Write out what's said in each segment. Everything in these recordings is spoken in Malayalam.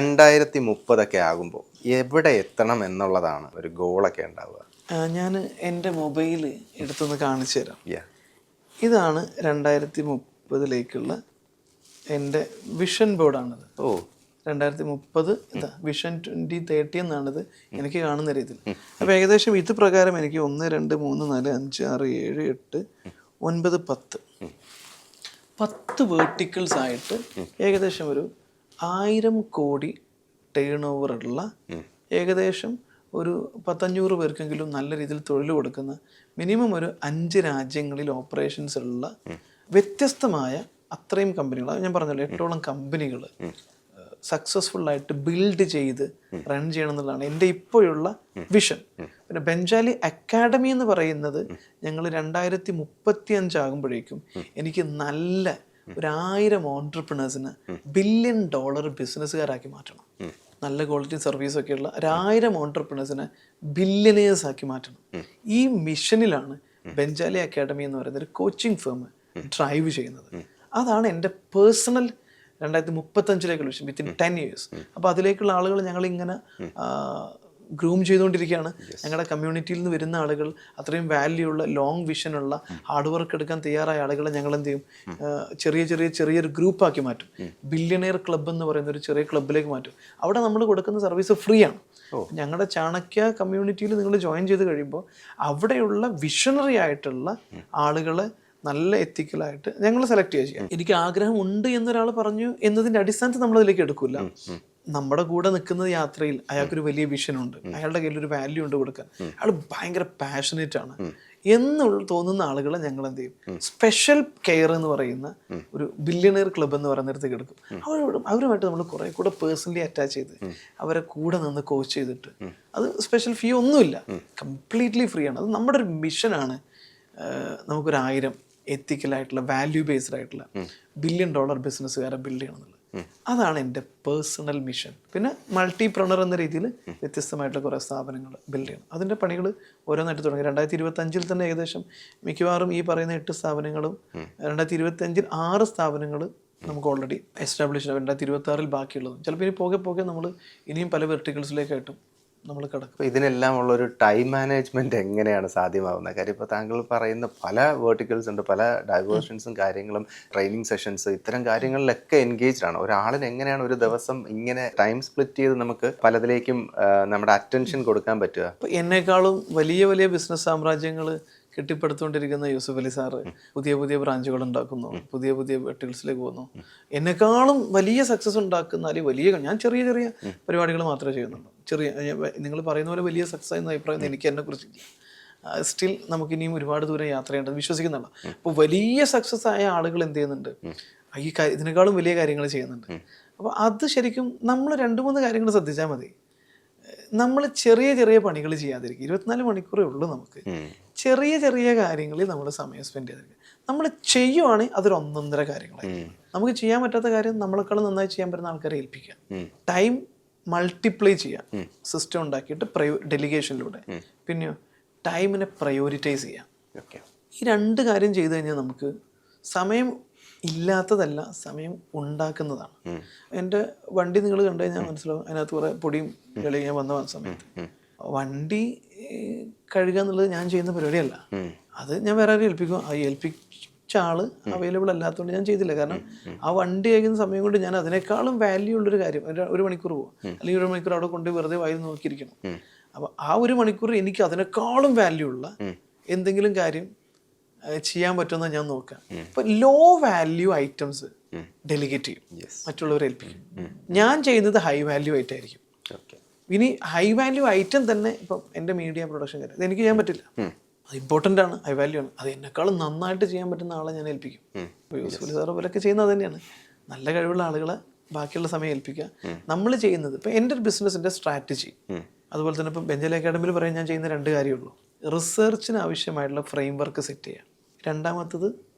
2030 ആകുമ്പോൾ എവിടെ എത്തണം എന്നുള്ളതാണ് ഒരു ഗോളൊക്കെ ഉണ്ടാവുക? ഞാൻ എൻ്റെ മൊബൈൽ എടുത്തൊന്ന് കാണിച്ചു തരാം. Yeah. ഇതാണ് 2030 എൻ്റെ വിഷൻ ബോർഡാണിത്. 2030 ഇതാ വിഷൻ 2030 എന്നാണിത് എനിക്ക് കാണുന്ന രീതിയിൽ. അപ്പോൾ ഏകദേശം ഇത് പ്രകാരം എനിക്ക് 1 2 3 4 5 6 7 8 9 10 വേർട്ടിക്കിൾസ് ആയിട്ട് ഏകദേശം ഒരു 1000 കോടി ടേൺ ഓവറുള്ള ഏകദേശം ഒരു 500 പേർക്കെങ്കിലും നല്ല രീതിയിൽ തൊഴിൽ കൊടുക്കുന്ന മിനിമം ഒരു 5 രാജ്യങ്ങളിൽ ഓപ്പറേഷൻസ് ഉള്ള വ്യത്യസ്തമായ അത്രയും കമ്പനികൾ, ഞാൻ പറഞ്ഞല്ലോ 8ഓളം കമ്പനികൾ സക്സസ്ഫുള്ളായിട്ട് ബിൽഡ് ചെയ്ത് റൺ ചെയ്യണം എന്നുള്ളതാണ് എൻ്റെ ഇപ്പോഴുള്ള വിഷൻ. പിന്നെ ബെഞ്ചാലി അക്കാഡമി എന്ന് പറയുന്നത് ഞങ്ങൾ 2035 ആകുമ്പോഴേക്കും എനിക്ക് നല്ല ഒരു 1000 ഓൺട്രപ്രണേഴ്സിന് $1 ബില്യൺ ബിസിനസ്സുകാരാക്കി മാറ്റണം. നല്ല ക്വാളിറ്റി സർവീസൊക്കെ ഉള്ള 1000 ഓൺട്രപ്രണേഴ്സിനെ ബില്യനേഴ്സ് ആക്കി മാറ്റണം. ഈ മിഷനിലാണ് ബെഞ്ചാലി അക്കാഡമി എന്ന് പറയുന്ന ഒരു കോച്ചിങ് ഫേം ഡ്രൈവ് ചെയ്യുന്നത്. അതാണ് എൻ്റെ പേഴ്സണൽ 2035 വിഷൻ, വിത്തിൻ 10 years. അപ്പോൾ അതിലേക്കുള്ള ആളുകൾ ഞങ്ങളിങ്ങനെ ഗ്രൂം ചെയ്തുകൊണ്ടിരിക്കുകയാണ്. ഞങ്ങളുടെ കമ്മ്യൂണിറ്റിയിൽ നിന്ന് വരുന്ന ആളുകൾ, അത്രയും വാല്യൂ ഉള്ള ലോങ് വിഷനുള്ള ഹാർഡ് വർക്ക് എടുക്കാൻ തയ്യാറായ ആളുകളെ ഞങ്ങൾ എന്ത് ചെയ്യും, ചെറിയൊരു ഗ്രൂപ്പാക്കി മാറ്റും. ബില്യനെയർ ക്ലബ്ബ് എന്ന് പറയുന്ന ഒരു ചെറിയ ക്ലബ്ബിലേക്ക് മാറ്റും. അവിടെ നമ്മൾ കൊടുക്കുന്ന സർവീസ് ഫ്രീ ആണ്. ഞങ്ങളുടെ ചാണക്യ കമ്മ്യൂണിറ്റിയിൽ നിങ്ങൾ ജോയിൻ ചെയ്ത് കഴിയുമ്പോൾ അവിടെയുള്ള വിഷണറി ആയിട്ടുള്ള ആളുകളെ നല്ല എത്തിക്കലായിട്ട് ഞങ്ങൾ സെലക്ട് ചെയ്യാം. എനിക്ക് ആഗ്രഹം ഉണ്ട് എന്നൊരാൾ പറഞ്ഞു എന്നതിൻ്റെ അടിസ്ഥാനത്തിൽ നമ്മളതിലേക്ക് എടുക്കില്ല. നമ്മുടെ കൂടെ നിൽക്കുന്ന യാത്രയിൽ അയാൾക്കൊരു വലിയ വിഷനുണ്ട്, അയാളുടെ കയ്യിൽ ഒരു വാല്യൂ ഉണ്ട് കൊടുക്കാൻ, അയാൾ ഭയങ്കര പാഷനേറ്റ് ആണ് എന്നുള്ള തോന്നുന്ന ആളുകളെ ഞങ്ങൾ എന്ത് ചെയ്യും, സ്പെഷ്യൽ കെയർ എന്ന് പറയുന്ന ഒരു ബില്യണയർ ക്ലബ്ബ് എന്ന് പറയുന്നിടത്തേക്ക് എടുക്കും. അവരുമായിട്ട് നമ്മൾ കുറെ കൂടെ പേഴ്സണലി അറ്റാച്ച് ചെയ്ത് അവരെ കൂടെ നിന്ന് കോച്ച് ചെയ്തിട്ട്, അത് സ്പെഷ്യൽ ഫീ ഒന്നുമില്ല, കംപ്ലീറ്റ്ലി ഫ്രീ ആണ്. അത് നമ്മുടെ ഒരു മിഷനാണ്. നമുക്കൊരു 1000 എത്തിക്കലായിട്ടുള്ള വാല്യൂ ബേസ്ഡ് ആയിട്ടുള്ള $1 ബില്യൺ ബിസിനസ്സുകാരെ ബിൽഡ് ചെയ്യണം എന്നുള്ളത്. അതാണ് എൻ്റെ പേഴ്സണൽ മിഷൻ. പിന്നെ മൾട്ടിപ്രണർ എന്ന രീതിയിൽ വ്യത്യസ്തമായിട്ടുള്ള കുറേ സ്ഥാപനങ്ങൾ ബിൽഡ് ചെയ്യണം. അതിൻ്റെ പണികൾ ഓരോന്നായിട്ട് തുടങ്ങി. 2025 തന്നെ ഏകദേശം മിക്കവാറും ഈ പറയുന്ന 8 സ്ഥാപനങ്ങളും 2025 6 സ്ഥാപനങ്ങൾ നമുക്ക് ഓൾറെഡി എസ്റ്റാബ്ലിഷ് ആണ്. 2026 ബാക്കിയുള്ളതും ചിലപ്പോൾ ഇനി പോകെ നമ്മൾ ഇനിയും പല വെർട്ടിക്കൽസിലേക്കായിട്ടും നമ്മൾ കിടക്കും. അപ്പോൾ ഇതിനെല്ലാം ഉള്ളൊരു ടൈം മാനേജ്മെൻറ്റ് എങ്ങനെയാണ് സാധ്യമാവുന്നത്? കാര്യം ഇപ്പോൾ താങ്കൾ പറയുന്ന പല വേർട്ടിക്കൽസ് ഉണ്ട്, പല ഡൈവേർഷൻസും കാര്യങ്ങളും, ട്രെയിനിങ് സെഷൻസ്, ഇത്തരം കാര്യങ്ങളിലൊക്കെ എൻഗേജ്ഡ് ആണ്. ഒരാളിന് എങ്ങനെയാണ് ഒരു ദിവസം ഇങ്ങനെ ടൈം സ്പ്ലിറ്റ് ചെയ്ത് നമുക്ക് പലതിലേക്കും നമ്മുടെ അറ്റൻഷൻ കൊടുക്കാൻ പറ്റുക? അപ്പോൾ എന്നെക്കാളും വലിയ ബിസിനസ് സാമ്രാജ്യങ്ങൾ കെട്ടിപ്പടുത്തുകൊണ്ടിരിക്കുന്ന യൂസുഫ് അലി സാറ് പുതിയ ബ്രാഞ്ചുകൾ ഉണ്ടാക്കുന്നു, പുതിയ വെർട്ടിക്കൽസിലേക്ക് പോകുന്നു. എന്നെക്കാളും വലിയ സക്സസ് ഉണ്ടാക്കുന്ന അല്ലെങ്കിൽ ഞാൻ ചെറിയ പരിപാടികൾ മാത്രമേ ചെയ്യുന്നുള്ളൂ. നിങ്ങൾ പറയുന്ന പോലെ വലിയ സക്സസ് എന്ന അഭിപ്രായം എനിക്ക് എന്നെക്കുറിച്ചില്ല. സ്റ്റിൽ നമുക്കിനിയും ഒരുപാട് ദൂരം യാത്ര ചെയ്യേണ്ടത് വിശ്വസിക്കുന്നുണ്ട്. അപ്പോൾ വലിയ സക്സസ് ആയ ആളുകൾ എന്ത് ചെയ്യുന്നുണ്ട്, ഇതിനേക്കാളും വലിയ കാര്യങ്ങൾ ചെയ്യുന്നുണ്ട്. അപ്പോൾ അത് ശരിക്കും നമ്മൾ 2-3 കാര്യങ്ങൾ ശ്രദ്ധിച്ചാൽ മതി. നമ്മൾ ചെറിയ പണികൾ ചെയ്യാതിരിക്കും. 24 മണിക്കൂറേ ഉള്ളൂ നമുക്ക്. ചെറിയ കാര്യങ്ങളിൽ നമ്മൾ സമയം സ്പെൻഡ് ചെയ്തിരിക്കുക. നമ്മൾ ചെയ്യുവാണെങ്കിൽ അതൊരു 1.5 കാര്യങ്ങളായിരിക്കും. നമുക്ക് ചെയ്യാൻ പറ്റാത്ത കാര്യം നമ്മളെക്കാളും നന്നായി ചെയ്യാൻ പറ്റുന്ന ആൾക്കാരെ ഏൽപ്പിക്കുക. ടൈം മൾട്ടിപ്ലൈ ചെയ്യാം സിസ്റ്റം ഉണ്ടാക്കിയിട്ട് ഡെലിഗേഷനിലൂടെ. പിന്നെയോ ടൈമിനെ പ്രയോറിറ്റൈസ് ചെയ്യാം. ഈ 2 കാര്യം ചെയ്തു കഴിഞ്ഞാൽ നമുക്ക് സമയം ഇല്ലാത്തതല്ല, സമയം ഉണ്ടാക്കുന്നതാണ്. എൻ്റെ വണ്ടി നിങ്ങൾ കണ്ടു കഴിഞ്ഞാൽ മനസ്സിലാവും, അതിനകത്ത് കുറേ പൊടിയും ചെളിയും. ഞാൻ വന്ന സമയത്ത് വണ്ടി കഴുകുക എന്നുള്ളത് ഞാൻ ചെയ്യുന്ന പരിപാടിയല്ല. അത് ഞാൻ വേറെ ആരും ഏൽപ്പിക്കും. ആ ഏൽപ്പിച്ച ആൾ അവൈലബിൾ അല്ലാത്തതുകൊണ്ട് ഞാൻ ചെയ്തില്ല. കാരണം ആ വണ്ടി കഴിക്കുന്ന സമയം കൊണ്ട് ഞാൻ അതിനേക്കാളും വാല്യൂ ഉള്ളൊരു കാര്യം 1 മണിക്കൂർ പോകും, അല്ലെങ്കിൽ 1 മണിക്കൂർ അവിടെ കൊണ്ട് വെറുതെ വായിൽ നോക്കിയിരിക്കണം. അപ്പോൾ ആ 1 മണിക്കൂർ എനിക്ക് അതിനേക്കാളും വാല്യൂ ഉള്ള എന്തെങ്കിലും കാര്യം ചെയ്യാൻ പറ്റുമെന്ന് ഞാൻ നോക്കാം. ഇപ്പൊ ലോ വാല്യൂ ഐറ്റംസ് ഡെലിഗേറ്റ് ചെയ്യും, മറ്റുള്ളവരെ ഏൽപ്പിക്കും. ഞാൻ ചെയ്യുന്നത് ഹൈ വാല്യൂ ഐറ്റമായിരിക്കും. ഇനി ഹൈ വാല്യൂ ഐറ്റം തന്നെ ഇപ്പം എൻ്റെ മീഡിയ പ്രൊഡക്ഷൻ കാര്യം എനിക്ക് ചെയ്യാൻ പറ്റില്ല, അത് ഇമ്പോർട്ടൻ്റ് ആണ്, ഹൈ വാല്യൂ ആണ്. അത് എന്നെക്കാളും നന്നായിട്ട് ചെയ്യാൻ പറ്റുന്ന ആളെ ഞാൻ ഏൽപ്പിക്കും. യൂസ്ഫുൾ സാർ പോലൊക്കെ ചെയ്യുന്നത് തന്നെയാണ്. നല്ല കഴിവുള്ള ആളുകളെ ബാക്കിയുള്ള സമയം ഏൽപ്പിക്കുക. നമ്മൾ ചെയ്യുന്നത് ഇപ്പം എൻ്റെ ഒരു ബിസിനസ്സിൻ്റെ സ്ട്രാറ്റജി, അതുപോലെ തന്നെ ഇപ്പം ബെഞ്ചാലി അക്കാഡമിയിൽ പറയാൻ ഞാൻ ചെയ്യുന്ന 2 കാര്യമുള്ളൂ. റിസർച്ചിന് ആവശ്യമായിട്ടുള്ള ഫ്രെയിം വർക്ക് സെറ്റ് ചെയ്യുക. രണ്ടാമത്തത്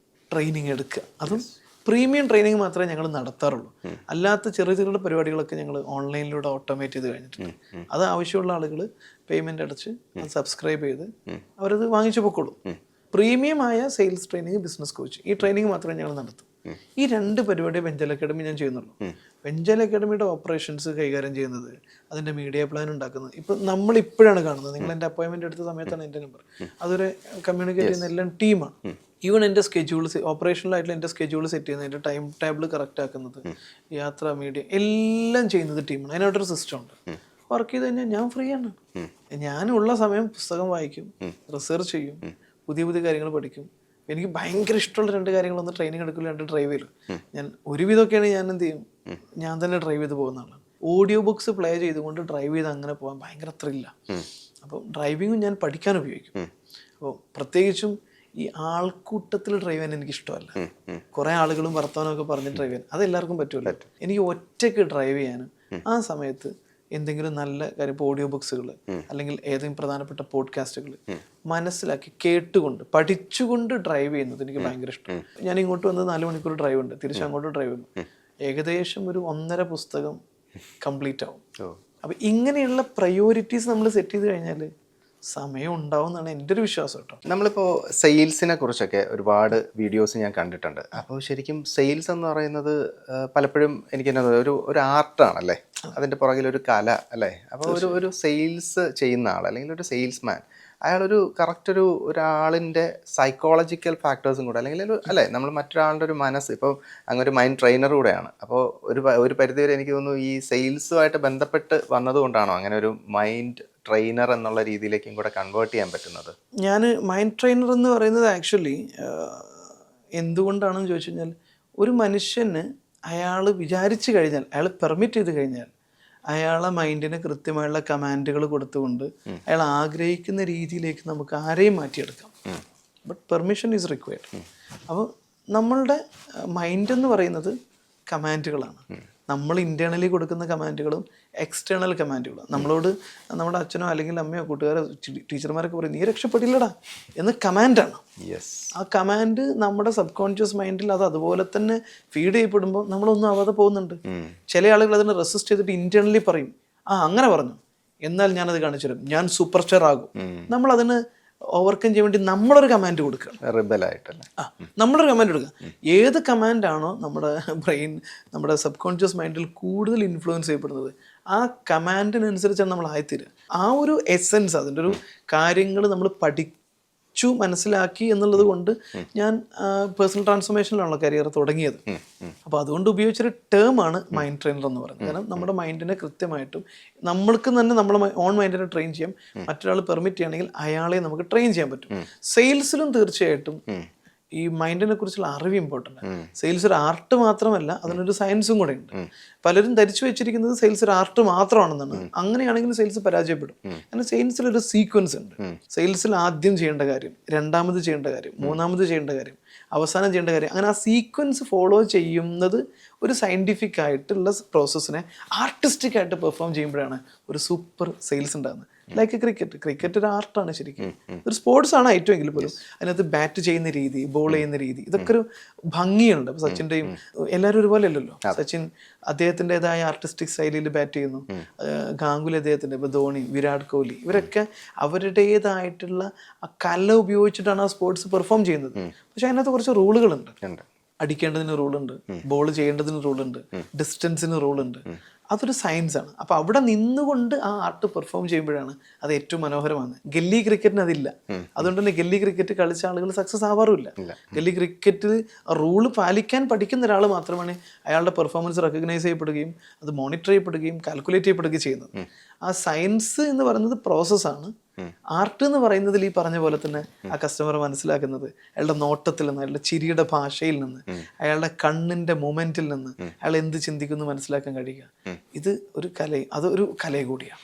ട്രെയിനിങ് എടുക്കുക. അതും പ്രീമിയം ട്രെയിനിങ് മാത്രമേ ഞങ്ങൾ നടത്താറുള്ളൂ. അല്ലാത്ത ചെറിയ പരിപാടികളൊക്കെ ഞങ്ങൾ ഓൺലൈനിലൂടെ ഓട്ടോമേറ്റ് ചെയ്ത് കഴിഞ്ഞിട്ടുണ്ട്. അത് ആവശ്യമുള്ള ആളുകൾ പേയ്മെൻ്റ് അടച്ച് അത് സബ്സ്ക്രൈബ് ചെയ്ത് അവരത് വാങ്ങിച്ചു പൊക്കോളും. പ്രീമിയമായ സെയിൽസ് ട്രെയിനിങ്, ബിസിനസ് കോച്ച്, ഈ ട്രെയിനിങ് മാത്രമേ ഞങ്ങൾ നടത്തും. ഈ 2 പരിപാടി വെഞ്ചൽ അക്കാഡമി ഞാൻ ചെയ്യുന്നുള്ളൂ. വെഞ്ചൽ അക്കാഡമിയുടെ ഓപ്പറേഷൻസ് കൈകാര്യം ചെയ്യുന്നത്, അതിൻ്റെ മീഡിയ പ്ലാൻ ഉണ്ടാക്കുന്നത്, ഇപ്പം നമ്മൾ ഇപ്പോഴാണ് കാണുന്നത്. നിങ്ങൾ എൻ്റെ അപ്പോയിൻമെൻ്റ് എടുത്ത സമയത്താണ് എൻ്റെ നമ്പർ. അതൊരു കമ്മ്യൂണിക്കേറ്റ് ചെയ്യുന്ന എല്ലാം ടീമാണ്. ഈവൻ എൻ്റെ സ്കെഡ്യൂൾ ഓപ്പറേഷണലായിട്ടുള്ള എൻ്റെ സ്കെഡ്യൂൾ സെറ്റ് ചെയ്യുന്നത്, എൻ്റെ ടൈം ടേബിൾ കറക്റ്റ് ആക്കുന്നത്, യാത്ര, മീഡിയ എല്ലാം ചെയ്യുന്നത് ടീമാണ്. അതിനായിട്ടൊരു സിസ്റ്റം ഉണ്ട്. വർക്ക് ചെയ്ത് കഴിഞ്ഞാൽ ഞാൻ ഫ്രീ ആണ്. ഞാനുള്ള സമയം പുസ്തകം വായിക്കും, റിസർച്ച് ചെയ്യും, പുതിയ പുതിയ കാര്യങ്ങൾ പഠിക്കും. എനിക്ക് ഭയങ്കര ഇഷ്ടമുള്ള 2 കാര്യങ്ങളൊന്ന് ട്രെയിനിങ് എടുക്കില്ല, 2 ഡ്രൈവ് ചെയ്യും. ഞാൻ ഒരുവിധമൊക്കെയാണ് ഞാൻ എന്ത് ചെയ്യും, ഞാൻ തന്നെ ഡ്രൈവ് ചെയ്ത് പോകുന്നതാണ്. ഓഡിയോ ബുക്സ് പ്ലേ ചെയ്തുകൊണ്ട് ഡ്രൈവ് ചെയ്ത് അങ്ങനെ പോകാൻ ഭയങ്കര ത്രില്ലാണ്. അപ്പം ഡ്രൈവിങ്ങും ഞാൻ പഠിക്കാൻ ഉപയോഗിക്കും. അപ്പോൾ പ്രത്യേകിച്ചും ഈ ആൾക്കൂട്ടത്തിൽ ഡ്രൈവ് ചെയ്യാൻ എനിക്ക് ഇഷ്ടമല്ല. കുറേ ആളുകളും വർത്തമാനമൊക്കെ പറഞ്ഞ് ഡ്രൈവ് ചെയ്യാൻ അതെല്ലാവർക്കും പറ്റുമല്ലോ. എനിക്ക് ഒറ്റയ്ക്ക് ഡ്രൈവ് ചെയ്യാനും ആ സമയത്ത് എന്തെങ്കിലും നല്ല കാര്യം, ഇപ്പോൾ ഓഡിയോ ബുക്സുകൾ അല്ലെങ്കിൽ ഏതെങ്കിലും പ്രധാനപ്പെട്ട പോഡ്കാസ്റ്റുകൾ മനസ്സിലാക്കി കേട്ടുകൊണ്ട് പഠിച്ചുകൊണ്ട് ഡ്രൈവ് ചെയ്യുന്നത് എനിക്ക് ഭയങ്കര ഇഷ്ടം. ഞാൻ ഇങ്ങോട്ട് വന്നത് 4 മണിക്കൂർ ഡ്രൈവ് ഉണ്ട്, തിരിച്ചങ്ങോട്ട് ഡ്രൈവ് ഉണ്ട്. ഏകദേശം ഒരു 1.5 പുസ്തകം കംപ്ലീറ്റ് ആവും. അപ്പം ഇങ്ങനെയുള്ള പ്രയോറിറ്റീസ് നമ്മൾ സെറ്റ് ചെയ്ത് കഴിഞ്ഞാൽ സമയം ഉണ്ടാവും എന്നാണ് എൻ്റെ ഒരു വിശ്വാസം കേട്ടോ. നമ്മളിപ്പോൾ സെയിൽസിനെ കുറിച്ചൊക്കെ ഒരുപാട് വീഡിയോസ് ഞാൻ കണ്ടിട്ടുണ്ട്. അപ്പോൾ ശരിക്കും സെയിൽസ് എന്ന് പറയുന്നത് പലപ്പോഴും എനിക്ക് തന്നെ ഒരു ആർട്ടാണല്ലേ, അതിൻ്റെ പുറകിൽ ഒരു കല അല്ലേ. അപ്പോൾ ഒരു സെയിൽസ് ചെയ്യുന്ന ആൾ അല്ലെങ്കിൽ ഒരു സെയിൽസ്മാൻ, അയാളൊരു കറക്റ്റ് ഒരാളിൻ്റെ സൈക്കോളജിക്കൽ ഫാക്ടേഴ്സും കൂടെ അല്ലെങ്കിൽ അല്ലേ, നമ്മൾ മറ്റൊരാളുടെ ഒരു മനസ്സ്, ഇപ്പോൾ അങ്ങനെ ഒരു മൈൻഡ് ട്രെയിനർ കൂടെയാണ്. അപ്പോൾ ഒരു പരിധിവരെ എനിക്ക് തോന്നുന്നു ഈ സെയിൽസുമായിട്ട് ബന്ധപ്പെട്ട് വന്നതുകൊണ്ടാണോ അങ്ങനെ ഒരു മൈൻഡ് ട്രെയിനർ എന്നുള്ള രീതിയിലേക്കും കൂടെ കൺവേർട്ട് ചെയ്യാൻ പറ്റുന്നത്? ഞാൻ മൈൻഡ് ട്രെയിനർ എന്ന് പറയുന്നത് ആക്ച്വലി എന്തുകൊണ്ടാണെന്ന് ചോദിച്ചു കഴിഞ്ഞാൽ, ഒരു മനുഷ്യന് അയാൾ വിചാരിച്ചു കഴിഞ്ഞാൽ, അയാൾ പെർമിറ്റ് ചെയ്ത് കഴിഞ്ഞാൽ, അയാളെ മൈൻഡിന് കൃത്യമായുള്ള കമാൻഡുകൾ കൊടുത്തുകൊണ്ട് അയാൾ ആഗ്രഹിക്കുന്ന രീതിയിലേക്ക് നമുക്ക് ആരെയും മാറ്റിയെടുക്കാം. But permission is required. അപ്പോൾ നമ്മളുടെ മൈൻഡ് എന്ന് പറയുന്നത് കമാൻഡുകളാണ്. നമ്മൾ ഇൻറ്റേർണലി കൊടുക്കുന്ന കമാൻഡുകളും എക്സ്റ്റേണൽ കമാൻഡുകളും. നമ്മളോട് നമ്മുടെ അച്ഛനോ അല്ലെങ്കിൽ അമ്മയോ കൂട്ടുകാരോ ടീച്ചർമാരൊക്കെ പറയും നീ രക്ഷപ്പെടില്ലടാ എന്ന് കമാൻഡാണ്. ആ കമാൻഡ് നമ്മുടെ സബ് കോൺഷ്യസ് മൈൻഡിൽ അത് അതുപോലെ തന്നെ ഫീഡ് ചെയ്യപ്പെടുമ്പോൾ നമ്മളൊന്നും ആവാതെ പോകുന്നുണ്ട്. ചില ആളുകൾ അതിനെ റെസിസ്റ്റ് ചെയ്തിട്ട് ഇൻറ്റേർണലി പറയും, അങ്ങനെ പറഞ്ഞു, എന്നാൽ ഞാനത് കാണിച്ചു തരും, ഞാൻ സൂപ്പർ സ്റ്റാർ ആകും. നമ്മളതിന് ഓവർകം ചെയ്യാൻ വേണ്ടി നമ്മളൊരു കമാൻഡ് കൊടുക്കുക, റിബലായിട്ടല്ല, നമ്മളൊരു കമാൻഡ് കൊടുക്കുക. ഏത് കമാൻഡാണോ നമ്മുടെ ബ്രെയിൻ, നമ്മുടെ സബ് കോൺഷ്യസ് മൈൻഡിൽ കൂടുതൽ ഇൻഫ്ലുവൻസ് ചെയ്യപ്പെടുന്നത്, ആ കമാൻഡിനനുസരിച്ചാണ് നമ്മൾ ആയിത്തീരുക. ആ ഒരു എസെൻസ്, അതിൻ്റെ ഒരു കാര്യങ്ങൾ നമ്മൾ മനസ്സിലാക്കി എന്നുള്ളത് കൊണ്ട് ഞാൻ പേഴ്സണൽ ട്രാൻസ്ഫോർമേഷനിലാണല്ലോ കരിയർ തുടങ്ങിയത്. അപ്പോൾ അതുകൊണ്ട് ഉപയോഗിച്ചൊരു ടേമാണ് മൈൻഡ് ട്രെയിനർ എന്ന് പറയുന്നത്. കാരണം നമ്മുടെ മൈൻഡിനെ കൃത്യമായിട്ടും നമ്മൾക്ക് തന്നെ നമ്മുടെ ഓൺ മൈൻഡിനെ ട്രെയിൻ ചെയ്യാം. മറ്റൊരാൾ പെർമിറ്റ് ചെയ്യുകയാണെങ്കിൽ അയാളെ നമുക്ക് ട്രെയിൻ ചെയ്യാൻ പറ്റും. സെയിൽസിലും തീർച്ചയായിട്ടും ഈ മൈൻഡിനെ കുറിച്ചുള്ള അറിവ് ഇമ്പോർട്ടൻ്റ് ആണ്. സെയിൽസ് ഒരു ആർട്ട് മാത്രമല്ല, അതിനൊരു സയൻസും കൂടെ ഉണ്ട്. പലരും ധരിച്ചു വെച്ചിരിക്കുന്നത് സെയിൽസ് ഒരു ആർട്ട് മാത്രമാണെന്നാണ്. അങ്ങനെയാണെങ്കിൽ സെയിൽസ് പരാജയപ്പെടും. കാരണം സെയിൽസിൽ ഒരു സീക്വൻസ് ഉണ്ട്. സെയിൽസിൽ ആദ്യം ചെയ്യേണ്ട കാര്യം, രണ്ടാമത് ചെയ്യേണ്ട കാര്യം, മൂന്നാമത് ചെയ്യേണ്ട കാര്യം, അവസാനം ചെയ്യേണ്ട കാര്യം, അങ്ങനെ ആ സീക്വൻസ് ഫോളോ ചെയ്യുന്നത് ഒരു സയൻറ്റിഫിക് ആയിട്ടുള്ള പ്രോസസ്സിനെ ആർട്ടിസ്റ്റിക് ആയിട്ട് പെർഫോം ചെയ്യുമ്പോഴാണ് ഒരു സൂപ്പർ സെയിൽസ് ഉണ്ടാകുന്നത്. ലൈക്ക് ക്രിക്കറ്റ് ഒരു ആർട്ടാണ് ശരിക്കും. ഒരു സ്പോർട്സ് ആണ് ഏറ്റവും എങ്കിലും പോലും. അതിനകത്ത് ബാറ്റ് ചെയ്യുന്ന രീതി, ബോൾ ചെയ്യുന്ന രീതി, ഇതൊക്കെ ഒരു ഭംഗിയുണ്ട്. അപ്പോൾ സച്ചിൻ്റെയും എല്ലാവരും ഒരുപോലെ അല്ലല്ലോ. സച്ചിൻ അദ്ദേഹത്തിൻ്റെതായ ആർട്ടിസ്റ്റിക് ശൈലിയിൽ ബാറ്റ് ചെയ്യുന്നു. ഗാംഗുലി അദ്ദേഹത്തിൻ്റെ, ഇപ്പോൾ ധോണി, വിരാട് കോഹ്ലി, ഇവരൊക്കെ അവരുടേതായിട്ടുള്ള ആ കല ഉപയോഗിച്ചിട്ടാണ് ആ സ്പോർട്സ് പെർഫോം ചെയ്യുന്നത്. പക്ഷെ അതിനകത്ത് കുറച്ച് റൂളുകളുണ്ട്. അടിക്കേണ്ടതിന് റൂളുണ്ട്, ബോൾ ചെയ്യേണ്ടതിന് റൂളുണ്ട്, ഡിസ്റ്റൻസിന് റൂളുണ്ട്. അതൊരു സയൻസാണ്. അപ്പോൾ അവിടെ നിന്നുകൊണ്ട് ആ ആർട്ട് പെർഫോം ചെയ്യുമ്പോഴാണ് അത് ഏറ്റവും മനോഹരമാണ്. ഗല്ലി ക്രിക്കറ്റിന് അതില്ല. അതുകൊണ്ട് തന്നെ ഗല്ലി ക്രിക്കറ്റ് കളിച്ച ആളുകൾ സക്സസ് ആവാറുമില്ല. ഗല്ലി ക്രിക്കറ്റ് റൂള് പാലിക്കാൻ പഠിക്കുന്ന ഒരാൾ മാത്രമാണ് അയാളുടെ പെർഫോമൻസ് റെക്കഗ്നൈസ് ചെയ്യപ്പെടുകയും അത് മോണിറ്റർ ചെയ്യപ്പെടുകയും കാൽക്കുലേറ്റ് ചെയ്യപ്പെടുകയും ചെയ്യുന്നത്. ആ സയൻസ് എന്ന് പറയുന്നത് പ്രോസസ്സാണ്. ആർട്ട് എന്ന് പറയുന്നതിൽ ഈ പറഞ്ഞ പോലെ തന്നെ ആ കസ്റ്റമർ മനസ്സിലാക്കുന്നത് അയാളുടെ നോട്ടത്തിൽ നിന്ന്, അയാളുടെ ചിരിയുടെ ഭാഷയിൽ നിന്ന്, അയാളുടെ കണ്ണിന്റെ മൊമെന്റിൽ നിന്ന് അയാൾ എന്ത് ചിന്തിക്കുന്നു മനസ്സിലാക്കാൻ കഴിയുക. ഇത് ഒരു കല, അതൊരു കല കൂടിയാണ്.